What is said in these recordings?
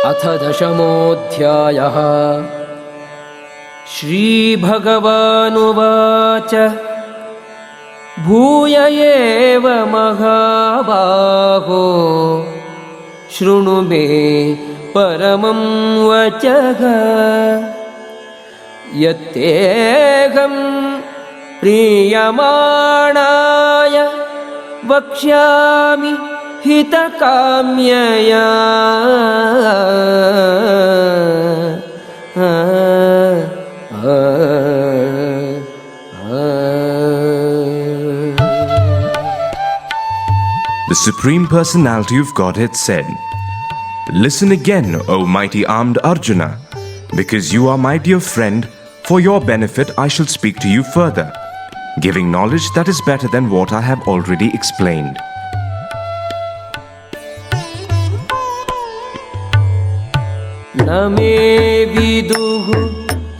अथ दशमोऽध्यायः। श्रीभगवानुवाच भूय एव महाबाहो शृणु मे परमं वचः। यत्तेऽहं प्रीयमाणाय वक्ष्यामि हितकाम्यया। The Supreme Personality of Godhead said, "Listen again, O mighty armed Arjuna, because you are my dear friend. For your benefit I shall speak to you further, giving knowledge that is better than what I have already explained." न मे विदुः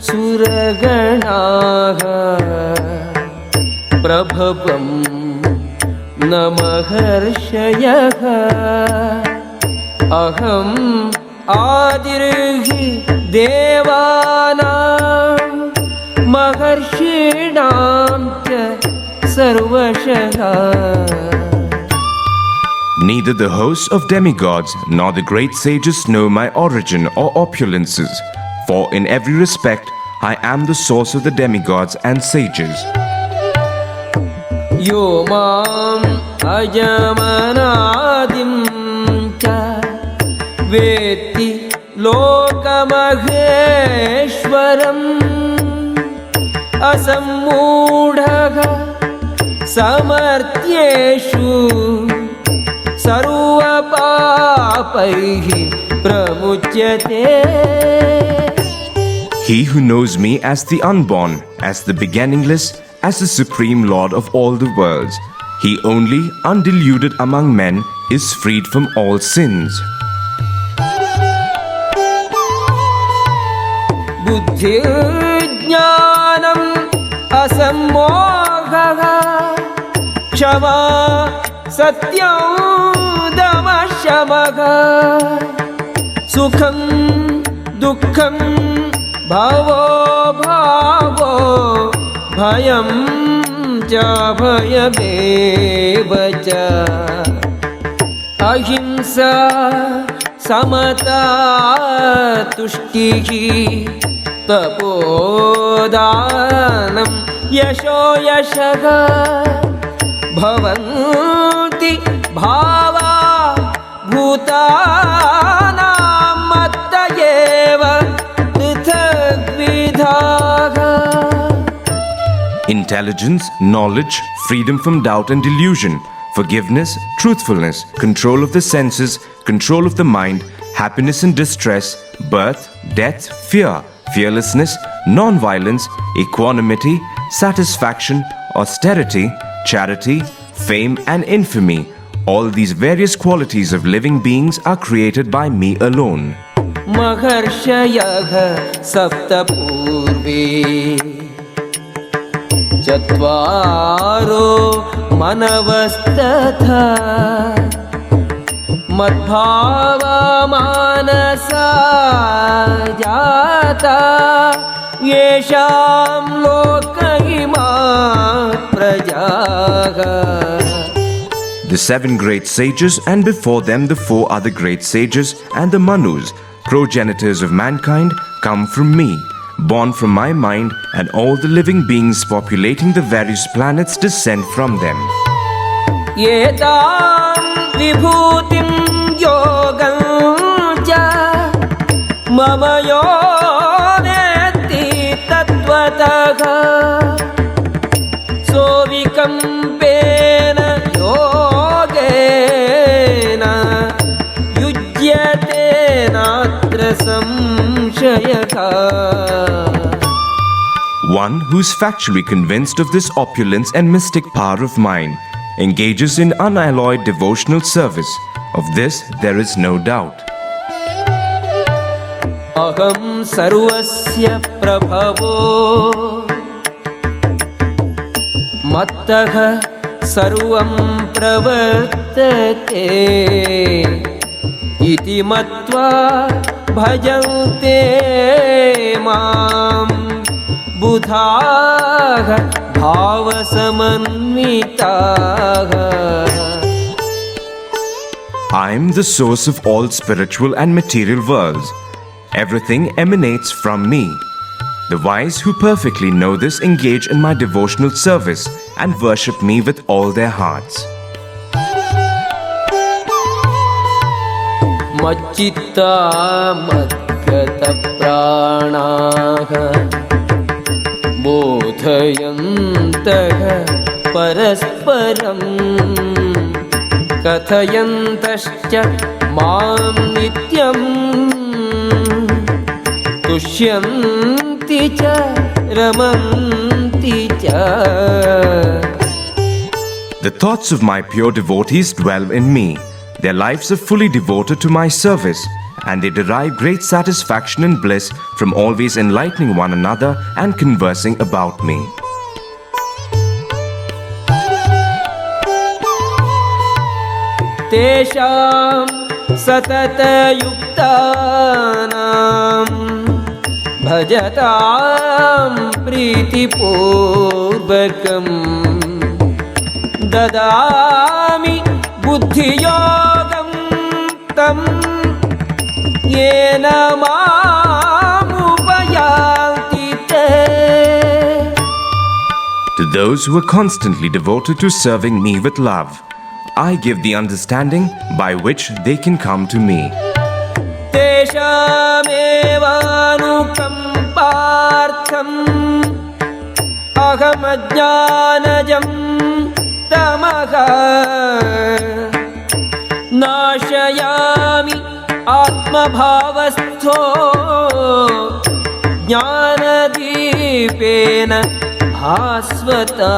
सुरगणाः प्रभवं न महर्षयः। अहम् आदिर्हि देवानां महर्षीणां च सर्वशः। Neither the hosts of demigods nor the great sages know my origin or opulences, for in every respect I am the source of the demigods and sages. यो माम् अजमनादिं च वेत्ति लोकमहेश्वरम्। असम्मूढः समर्थ्येषु सर्वपापैः प्रमुच्यते। He who knows me as the unborn, as the beginningless, as the supreme Lord of all the worlds, he only, undeluded among men, is freed from all sins. बुद्धिर्ज्ञानम् असम्मोहः क्षमा सत्यं दमः शमः। सुखं दुःखं भवो भावो भयं च भयमेव च। अहिंसा समता तुष्टिः तपोदानं यशो यशः। भवन्ति भावा भूतानां मत्त एव पृथग्विधाः। Intelligence, knowledge, freedom from doubt and delusion, forgiveness, truthfulness, control of the senses, control of the mind, happiness and distress, birth, death, fear, fearlessness, non-violence, equanimity, satisfaction, austerity, charity, fame and infamy. All these various qualities of living beings are created by me alone. महर्षयः सप्त पूर्वे चत्वारो मनवस्तथा मद्भावा मानसा जाता येषां लोक इमाः प्रजाः। The seven great sages, and before them the four other great sages, and the Manus, progenitors of mankind, come from me, born from my mind, and all the living beings populating the various planets descend from them. एतां विभूतिं योगं च मम यो वेत्ति तत्त्वतः। सोऽविकम्पेन योगेन युज्यते नात्र संशयः। One who is factually convinced of this opulence and mystic power of mine engages in unalloyed devotional service. Of this there is no doubt. अहं सर्वस्य प्रभवो मत्तः सर्वं प्रवर्तते इति मत्वा भजन्ते मां बुधाः भावसमन्विताः. I am the source of all spiritual and material worlds. Everything emanates from me. The wise who perfectly know this engage in my devotional service and worship me with all their hearts. मच्चित्ता मद्गतप्राणाः बोधयन्तः परस्परं कथयन्तश्च मां नित्यं तुष्यन्ति च रमन्ति च. The thoughts of my pure devotees dwell in me. Their lives are fully devoted to my service, and they derive great satisfaction and bliss from always enlightening one another and conversing about me. तेषां सततयुक्तानां भजतां प्रीतिपूर्वकं ददामि बुद्धियोगं तं येन मामुपयान्ति ते. To those who are constantly devoted to serving me with love, I give the understanding by which they can come to me. तेषामेवानुकम्पार्थम् अहमज्ञानजं तमः नाशयामि आत्मभावस्थो ज्ञानदीपेन भास्वता.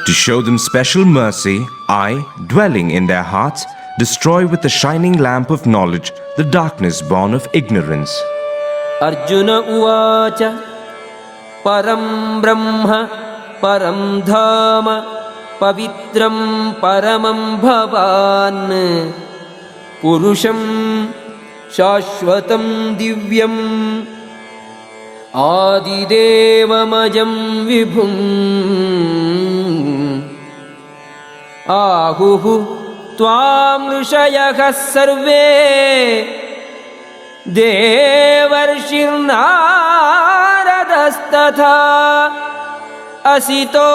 To show them special mercy, I, dwelling in their hearts, destroy with the shining lamp of knowledge the darkness born of ignorance. Arjuna उवाच परं ब्रह्म परं धाम पवित्रं परमं भवान् पुरुषं शाश्वतं दिव्यम् आदिदेवमजं विभुम् आहुः त्वां ऋषयः सर्वे देवर्षिर्नारदस्तथा असितो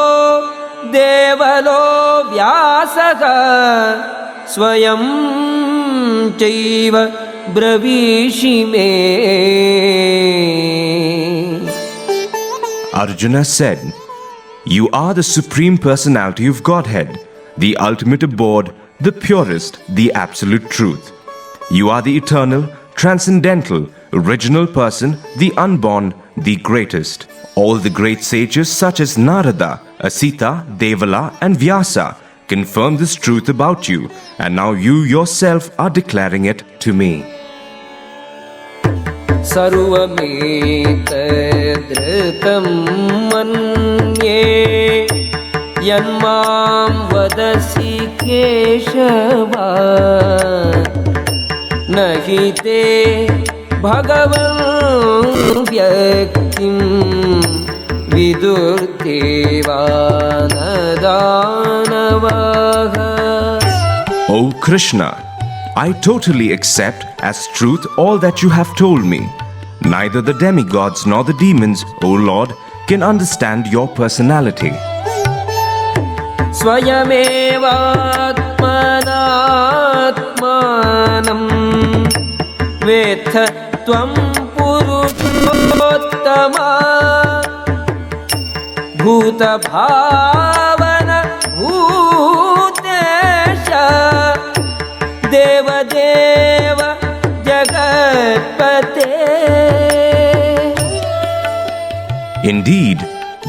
देवलो व्यासः स्वयं चैव ब्रवीषि मे. Arjuna said, "You are the Supreme Personality of Godhead, the ultimate abode, the purest, the absolute truth. You are the eternal, transcendental, original person, the unborn, the greatest. All the great sages such as Narada, Asita, Devala and Vyasa confirm this truth about you, and now you yourself are declaring it to me." सर्वमेतदृतं मन्ये यन्मां वदसि केशव न हि ते भगवन् व्यक्तिं विदुर्देवान् दानवाः. O Krishna, I totally accept as truth all that you have told me. Neither the demigods nor the demons, O Lord, can understand your personality. स्वयमेवात्मनात्मानं वेत्थ त्वं पुरुषोत्तमा भूतभावन भूतेश देवदेव जगत्पते. Indeed,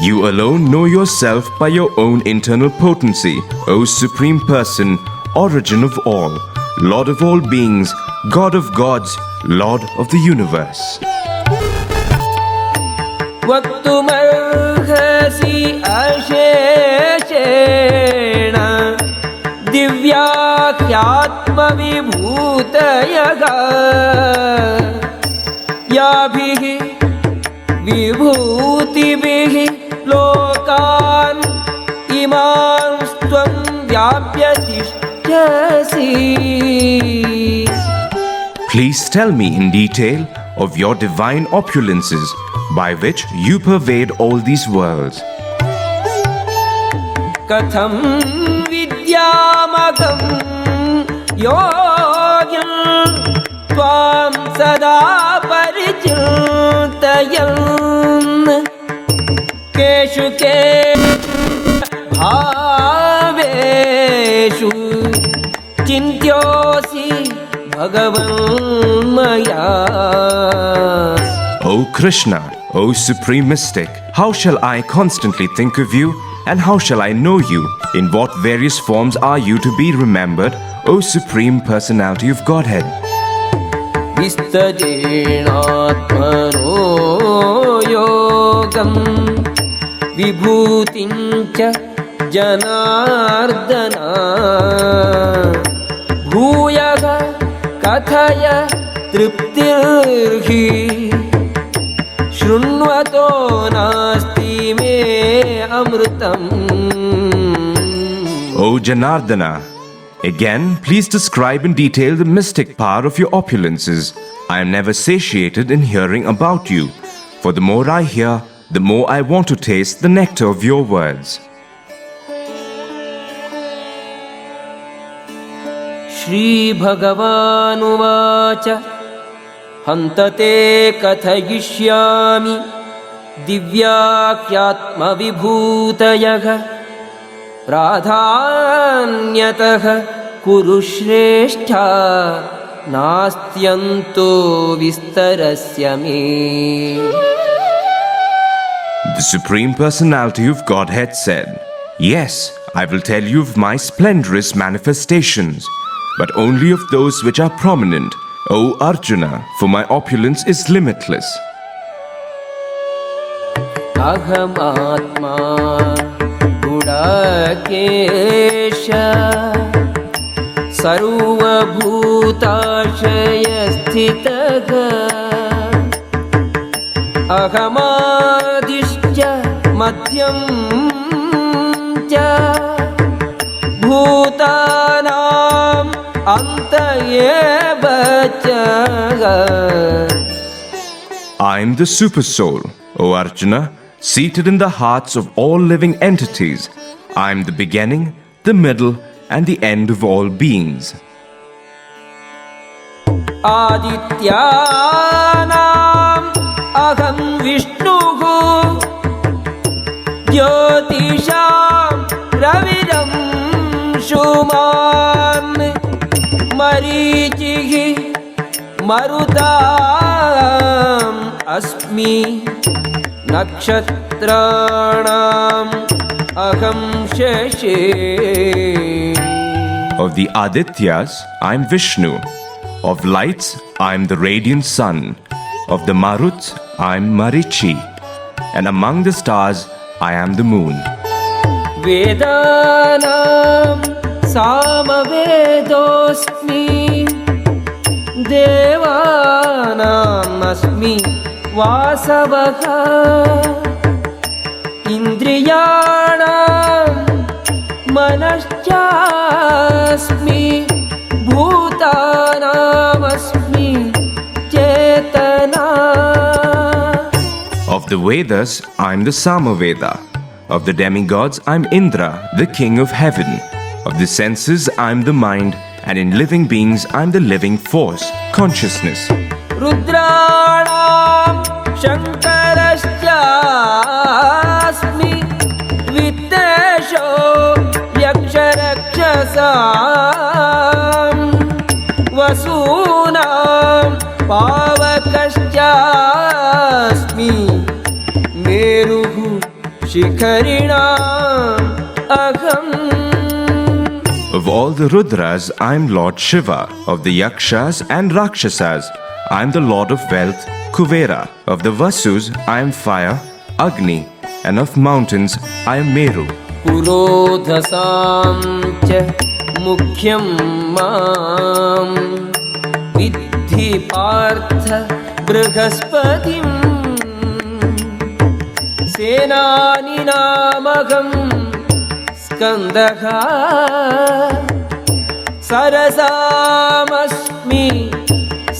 you alone know yourself by your own internal potency, O Supreme Person, Origin of all, Lord of all beings, God of gods, Lord of the universe. वक्तुमर्हसि अशेषेण दिव्याख्यात्मविभूतयः याभिः विभूतिभिः लोकान् इमांस्त्वं व्याप्य तिष्ठसि. Please tell me in detail of your divine opulences by which you pervade all these worlds. कथं विद्यामगं योगिं त्वां सदा परिचिन्तयन् केषु के भावेषु चिन्त्योऽसि भगवन् मया. O Krishna, O Supreme Mystic, how shall I constantly think of you, and how shall I know you? In what various forms are you to be remembered, O Supreme Personality of Godhead? विस्तरेणात्मनो योगं विभूतिं च जनार्दन भूयः कथय तृप्तिर्हि शृण्वतो नास्ति मे अमृतम्. O Janardana, again, please describe in detail the mystic power of your opulences. I am never satiated in hearing about you, for the more I hear, the more I want to taste the nectar of your words. श्रीभगवानुवाच हन्तते कथयिष्यामि दिव्याख्यात्मविभूतयः प्राधान्यतः कुरु श्रेष्ठा नास्त्यन्तो विस्तरस्य मे. The Supreme Personality of Godhead said, "Yes, I will tell you of my splendorous manifestations, but only of those which are prominent, O Arjuna, for my opulence is limitless." अहमात्मा गुडाकेश सर्वभूताशयस्थितः अहमादिश्च मध्यं च भूतानाम् अन्त एव च. I am the Super Soul, O Arjuna, seated in the hearts of all living entities. I am the beginning, the middle, and the end of all beings. आदित्यानाम् अहं विष्णुः ज्योतिषां रविरंशुमान् मरीचिः मरुताम् अस्मि नक्षत्राणाम् अहं शशि. Of the Adityas, I am Vishnu. Of lights, I am the radiant sun. Of the Maruts, I am Marichi. And among the stars, I am the moon. वेदानां सामवेदोऽस्मि देवानाम् अस्मि वासवः इन्द्रियाणां मनश्चास्मि भूतानामस्मि चेतना. Of the Vedas, I am the Samaveda. Of the demigods, I am Indra, the king of heaven. Of the senses, I am the mind. And in living beings, I am the living force, consciousness. रुद्राणां शङ्करश्चास्मि वित्तेषो यक्षरक्षसां वसूनां पावकश्चास्मि मेरुः शिखरिणाम् अहम्. Of all the Rudras, I am Lord Shiva. Of the Yakshas and Rakshasas, I am the Lord of Wealth, Kuvera. Of the Vasus, I am Fire, Agni. And of mountains, I am Meru. पुरोधसां च मुख्यं मां विद्धि पार्थ बृहस्पतिम् सेनानिनामहं स्कन्दः सरसामस्मि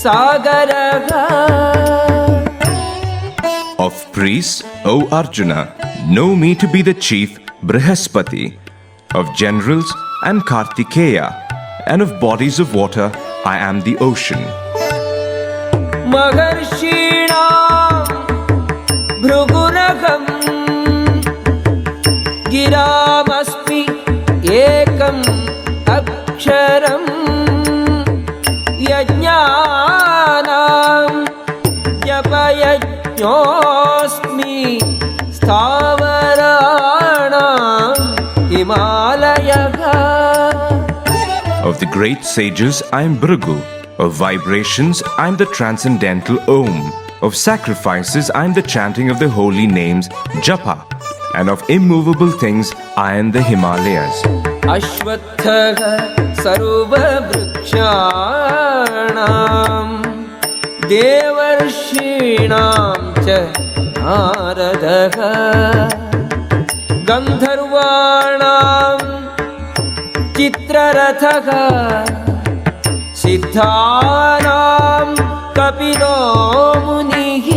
सागरः. Of priests, O Arjuna, know me to be the chief Brihaspati. Of generals, I am Kartikeya, and of bodies of water, I am the ocean. महर्षीणां भृगुरहं गिरामस्मि एकम् अक्षरम् यज्ञानां जपयज्ञोऽस्मि स्थावराणां हिमालयः. Of the great sages, I am Bhrigu. Of vibrations, I am the transcendental Om. Of sacrifices, I am the chanting of the holy names, Japa. And of immovable things, I am the Himalayas. अश्वत्थः सर्ववृक्षाणां देवर्षीणां च नारदः गन्धर्वाणां चित्ररथः सिद्धानां कपिलो मुनिः.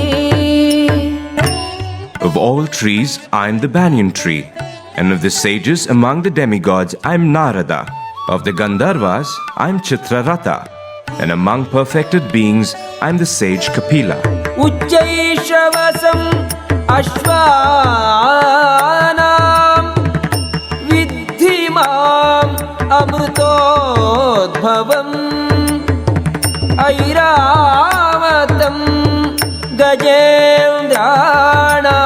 Of all trees, I am the banyan tree. And of the sages among the demigods, I am Narada. Of the Gandharvas, I am Chitraratha. And among perfected beings, I am the sage Kapila. उच्चैश्रवसम् अश्वानां विद्धि माम् अमृतोद्भवम् ऐरावतं गजेन्द्राणां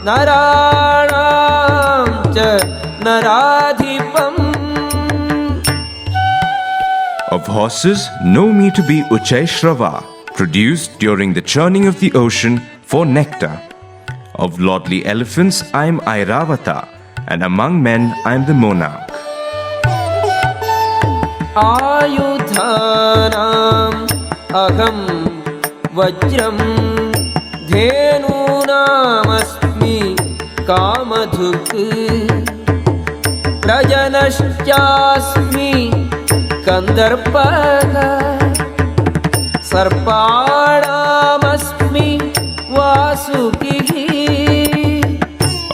नराणां च नराधिपम्. Of horses, know me to be Uchaishrava, produced during the churning of the ocean for nectar. Of lordly elephants, I am Airavata, and among men, I am the monarch. आयुधानाम् अहं वज्रं धेनूनामस्मि कामधुक् प्रजनश्चास्मि कन्दर्पः सर्पाणामस्मि वासुकिः.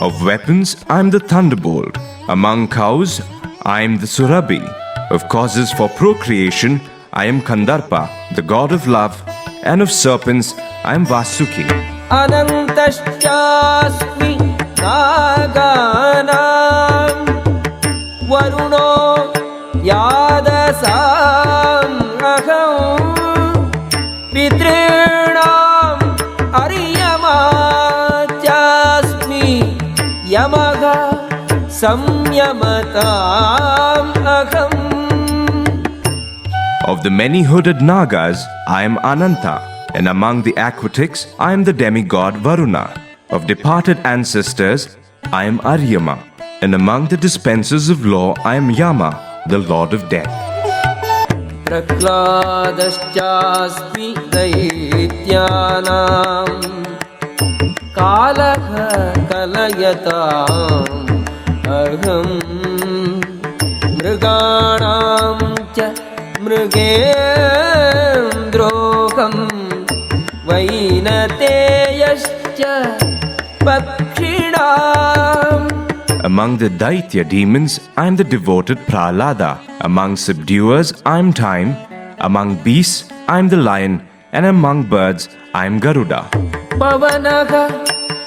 Of weapons, I am the thunderbolt. Among cows, I am the Surabhi. Of causes for procreation, I am Kandarpa, the god of love. And of serpents, I am Vasuki. अनन्तश्चास्मि नागानां वरुणो यादसाम् अहं पितॄणाम् अर्यमा चास्मि यमः संयमताम् अहम्. Of the many-hooded Nagas, I am Ananta. And among the aquatics, I am the demigod Varuna. Of departed ancestors, I am Aryama. And among the dispensers of law, I am Yama, the lord of death. प्रह्लादश्चास्मि दैत्यानां कालः कलयताम् अहं मृगाणां च मृगेन्द्रोऽहं वैनतेयश्च पक्षिणाम्. Among the Daitya demons, I am the devoted Prahlada. Among subduers, I am Time. Among beasts, I am the lion. And among birds, I am Garuda. पवनः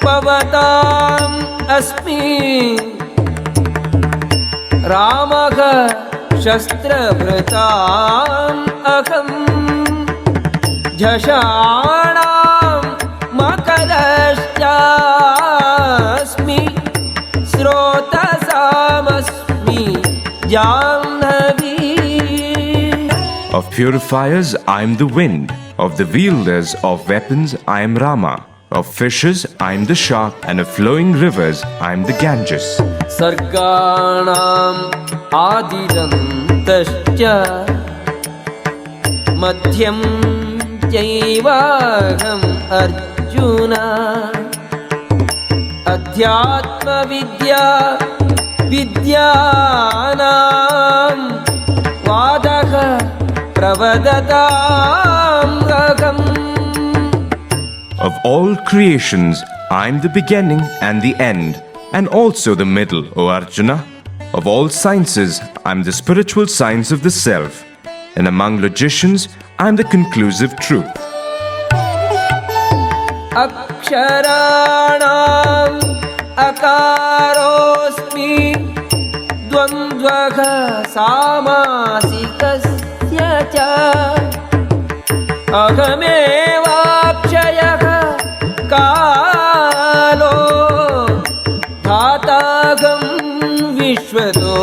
पवताम् अस्मि रामः शस्त्रभृताम् अहं झषाणां मकरश्चास्मि स्रोतसामस्मि Jahnavi. Of purifiers, I am the wind. Of the wielders of weapons, I am Rama. Of fishes, I am the shark, and of flowing rivers, I am the Ganges. सर्गाणाम् आदिरन्तश्च मध्यं चैवाहम् अर्जुन अध्यात्मविद्या विद्यानां वादः प्रवदताम् अहम्. Of all creations, I am the beginning and the end, and also the middle, O Arjuna. Of all sciences, I am the spiritual science of the self, and among logicians, I am the conclusive truth. अक्षराणाम् अकारोऽस्मि द्वन्द्वः सामासिकस्य च अहमेवाक्षयः कालो धाताहं विश्वतो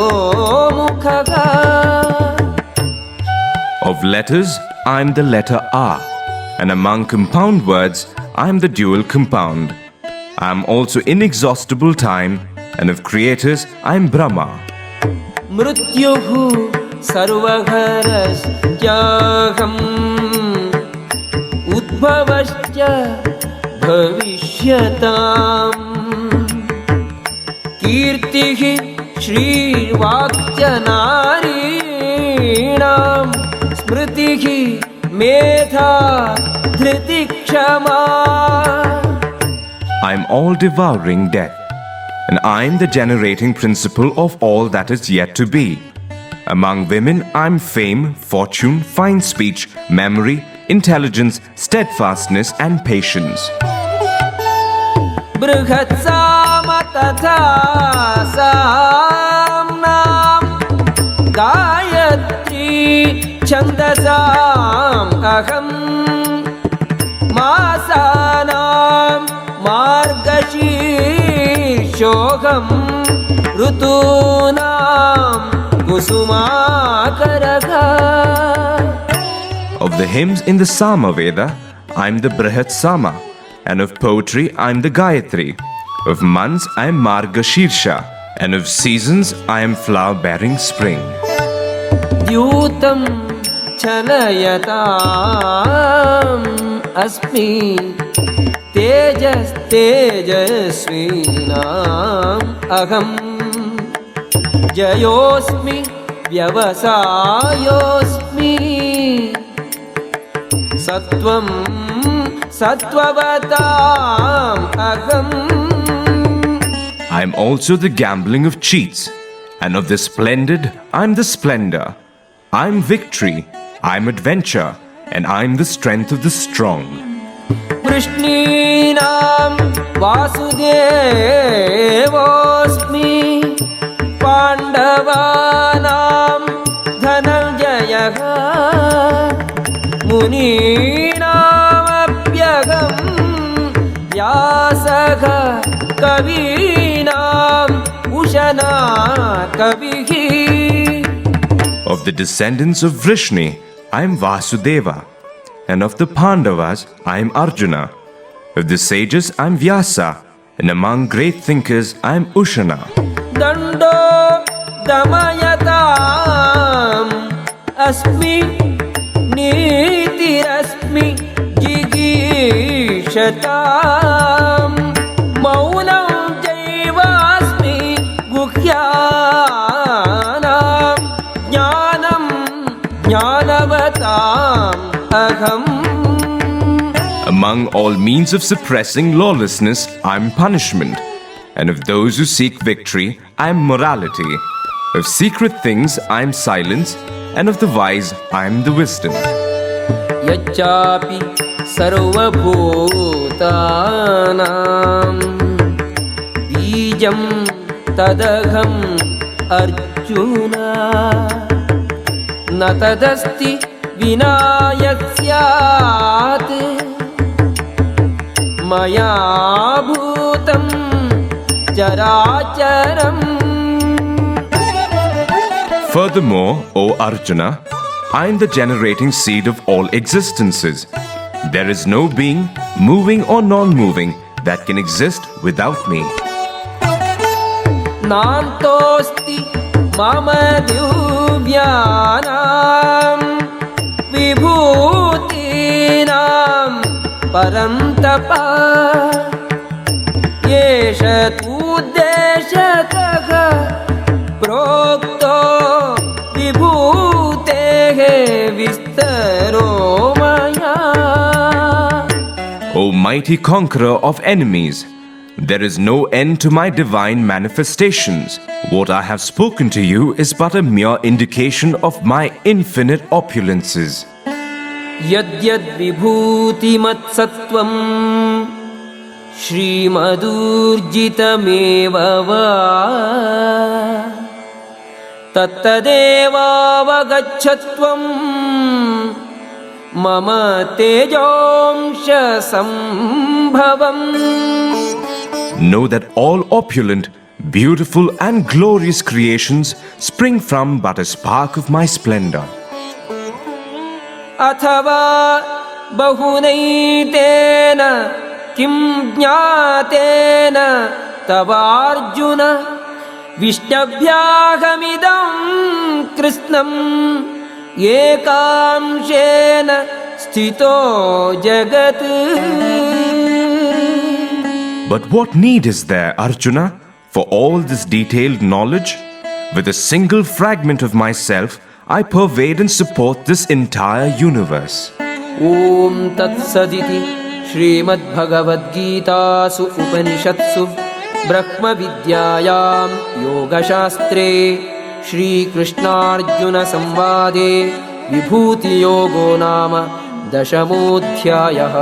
मुखः. Of letters, I am the letter A, and among compound words, I am the dual compound. I am also inexhaustible time, and of creators, I am Brahma. मृत्युः सर्वहरश्चाहम् उद्भवश्च भविष्यताम्. कीर्तिः श्रीवाक्यनारीणां स्मृतिः मेधा धृतिः क्षमा. I am all-devouring death, and I am the generating principle of all that is yet to be. Among women, I am fame, fortune, fine speech, memory, intelligence, steadfastness, and patience. बृहत्साम तथा साम्नां गायत्री छन्दसाम् अहम्. मासानां मार्गशीर्षोऽहम् ऋतूनां कुसुमाकरः. Of the hymns in the Sama Veda, I am the Brihat Sama, and of poetry, I am the Gayatri. Of months, I am Margashirsha, and of seasons, I am flower-bearing spring. द्यूतं चलयताम् अस्मि तेजस्तेजस्वीनाम् अहम्. जयोऽस्मि व्यवसायोऽस्मि सत्वं सत्त्ववताम् अहम्. I am also the gambling of cheats, and of the splendid, I am the splendor. I am victory, I am adventure, and I am the strength of the strong. कृष्णीनां वासुदेवोऽस्मि पाण्डवानां धनञ्जयः. मुनीनामप्यहं व्यासः कवीनाम् उशना कविः. Of the descendants of Vrishni, I am Vasudeva, and of the Pandavas, I am Arjuna. Of the sages, I am Vyasa, and among great thinkers, I am Ushana. दण्डो दमयताम् अस्मि नीतिरस्मि जिगीषताम्. मौनं चैवास्मि गुह्यानां ज्ञानं ज्ञानवताम् अहम्. Among all means of suppressing lawlessness, I am punishment, and of those who seek victory, I am morality. Of secret things, I am silence, and of the wise, I am the wisdom. यच्चापि सर्वभूतानां बीजं तदहम् अर्जुन. न तदस्ति विना यस्यात् मया भूतं चराचरम्. Furthermore, O Arjuna, I am the generating seed of all existences. There is no being, moving or non-moving, that can exist without me. नान्तोऽस्ति मम दिव्यानां विभूतीनां परन्तप एष तूद्देशतः प्रोक्तो विभूतेः विस्तरो मया. O mighty conqueror of enemies, there is no end to my divine manifestations. What I have spoken to you is but a mere indication of my infinite opulences. यद्यद् विभूतिमत्सत्त्वं श्रीमदूर्जितमेव वा तत्तदेवावगच्छत्वं मम तेजोंश संभवम्. Know that all opulent, beautiful and glorious creations spring from but a spark of my splendor. अथवा बहुनैतेन किं ज्ञातेन तवार्जुन विष्टभ्याहमिदं कृष्णम् एकांशेन स्थितो जगत्. But what need is there, Arjuna, for all this detailed knowledge? With a single fragment of myself, I pervade and support this entire universe. ॐ तत्सदिति श्रीमद्भगवद्गीतासु उपनिषत्सु ब्रह्मविद्यायां योगशास्त्रे श्रीकृष्णार्जुनसंवादे विभूतियोगो नाम 10मोऽध्यायः.